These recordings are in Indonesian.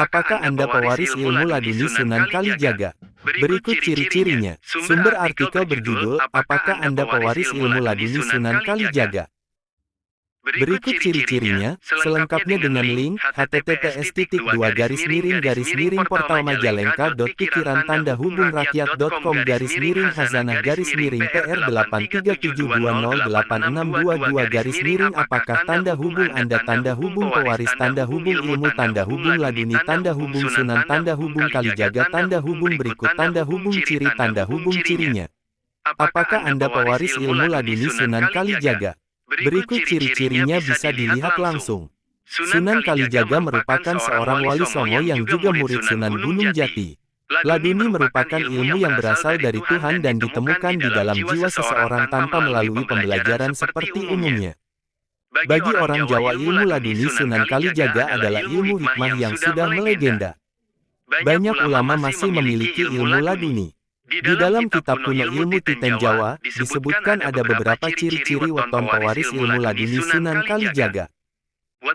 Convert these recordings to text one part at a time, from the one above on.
Apakah Anda pewaris ilmu laduni Sunan Kalijaga? Berikut ciri-cirinya. Sumber artikel berjudul, Apakah Anda pewaris ilmu laduni Sunan Kalijaga? Berikut ciri-cirinya, selengkapnya dengan link, https://www.pikiran-hubung-pr837208622 apakah tanda hubung Anda tanda hubung pewaris tanda hubung ilmu tanda hubung laduni tanda hubung Sunan tanda hubung Kalijaga tanda hubung berikut tanda hubung ciri tanda hubung cirinya. Apakah Anda pewaris ilmu laduni Sunan Kalijaga? Berikut ciri-cirinya bisa dilihat langsung. Sunan Kalijaga merupakan seorang wali songo yang juga murid Sunan Gunung Jati. Laduni merupakan ilmu yang berasal dari Tuhan dan ditemukan di dalam jiwa seseorang tanpa melalui pembelajaran seperti umumnya. Bagi orang Jawa ilmu laduni Sunan Kalijaga adalah ilmu hikmah yang sudah melegenda. Banyak ulama masih memiliki ilmu laduni. Di dalam kitab kuno ilmu Titen Jawa, disebutkan ada beberapa ciri-ciri weton pewaris ilmu laduni Sunan Kalijaga.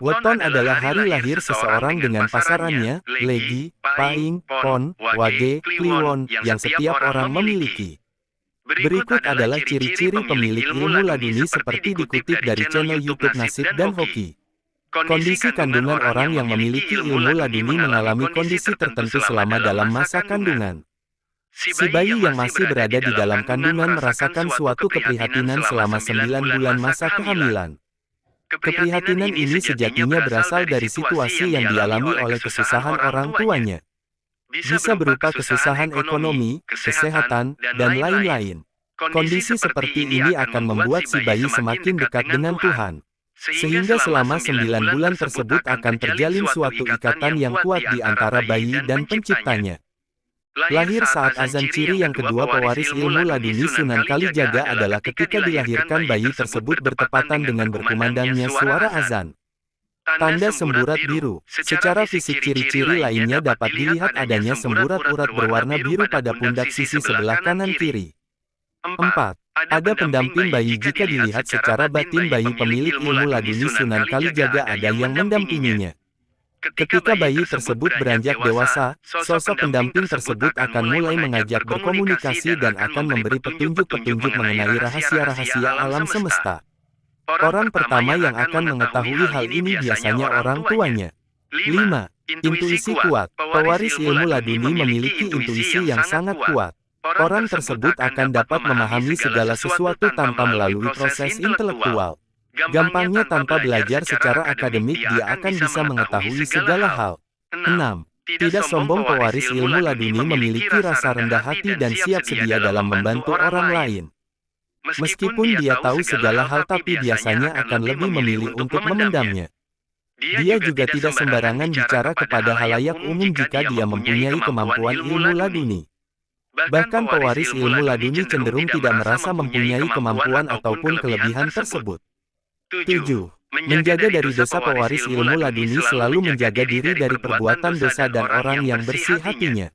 Weton adalah hari lahir seseorang dengan pasarannya, legi, paing, pon, wage, kliwon, yang setiap orang memiliki. Berikut adalah ciri-ciri pemilik ilmu laduni seperti dikutip dari channel YouTube Nasib dan Hoki. Kondisi kandungan orang yang memiliki ilmu laduni mengalami kondisi tertentu selama dalam masa kandungan. Si bayi yang masih berada di dalam kandungan merasakan suatu keprihatinan selama 9 bulan masa kehamilan. Keprihatinan ini sejatinya berasal dari situasi yang dialami oleh kesusahan orang tuanya. Bisa berupa kesusahan ekonomi, kesehatan, dan lain-lain. Kondisi seperti ini akan membuat si bayi semakin dekat dengan Tuhan. Sehingga selama 9 bulan tersebut akan terjalin suatu ikatan yang kuat di antara bayi dan penciptanya. Lahir saat azan. Ciri yang kedua pewaris ilmu laduni Sunan Kalijaga adalah ketika dilahirkan bayi tersebut bertepatan dengan berkumandangnya suara azan. Tanda semburat biru. Secara fisik ciri-ciri lainnya dapat dilihat adanya semburat urat berwarna biru pada pundak sisi sebelah kanan kiri. 4. Ada pendamping bayi. Jika dilihat secara batin bayi pemilik ilmu laduni Sunan Kalijaga ada yang mendampinginya. Ketika bayi tersebut beranjak dewasa, sosok pendamping tersebut akan mulai mengajak berkomunikasi dan akan memberi petunjuk-petunjuk mengenai rahasia-rahasia alam semesta. Orang pertama yang akan mengetahui hal ini biasanya orang tuanya. 5. Intuisi kuat. Pewaris ilmu laduni memiliki intuisi yang sangat kuat. Orang tersebut akan dapat memahami segala sesuatu tanpa melalui proses intelektual. Gampangnya tanpa belajar secara akademik dia akan bisa mengetahui segala hal. 6. Tidak sombong. Pewaris ilmu laduni memiliki rasa rendah hati dan siap sedia dalam membantu orang lain. Meskipun dia tahu segala hal tapi biasanya akan lebih memilih untuk memendamnya. Dia juga tidak sembarangan bicara kepada halayak umum jika dia mempunyai kemampuan ilmu laduni. Bahkan pewaris ilmu laduni cenderung tidak merasa mempunyai kemampuan ataupun kelebihan tersebut. 7. Menjaga dari dosa. Pewaris ilmu laduni selalu menjaga diri dari perbuatan dosa dan orang yang bersih hatinya.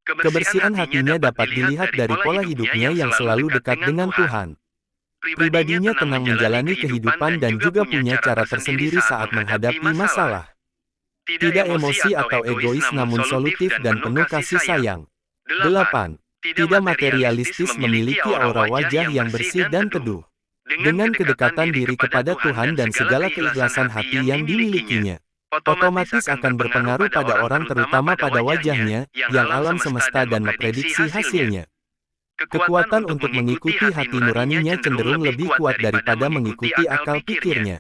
Kebersihan hatinya dapat dilihat dari pola hidupnya yang selalu dekat dengan Tuhan. Pribadinya tenang menjalani kehidupan dan juga punya cara tersendiri saat menghadapi masalah. Tidak emosi atau egois namun solutif dan penuh kasih sayang. 8. Tidak materialistis, memiliki aura wajah yang bersih dan teduh. Dengan kedekatan diri kepada Tuhan dan segala keikhlasan hati yang dimilikinya, otomatis akan berpengaruh pada orang terutama pada wajahnya, yang alam semesta dan memprediksi hasilnya. Kekuatan untuk mengikuti hati nuraninya cenderung lebih kuat daripada mengikuti akal pikirnya.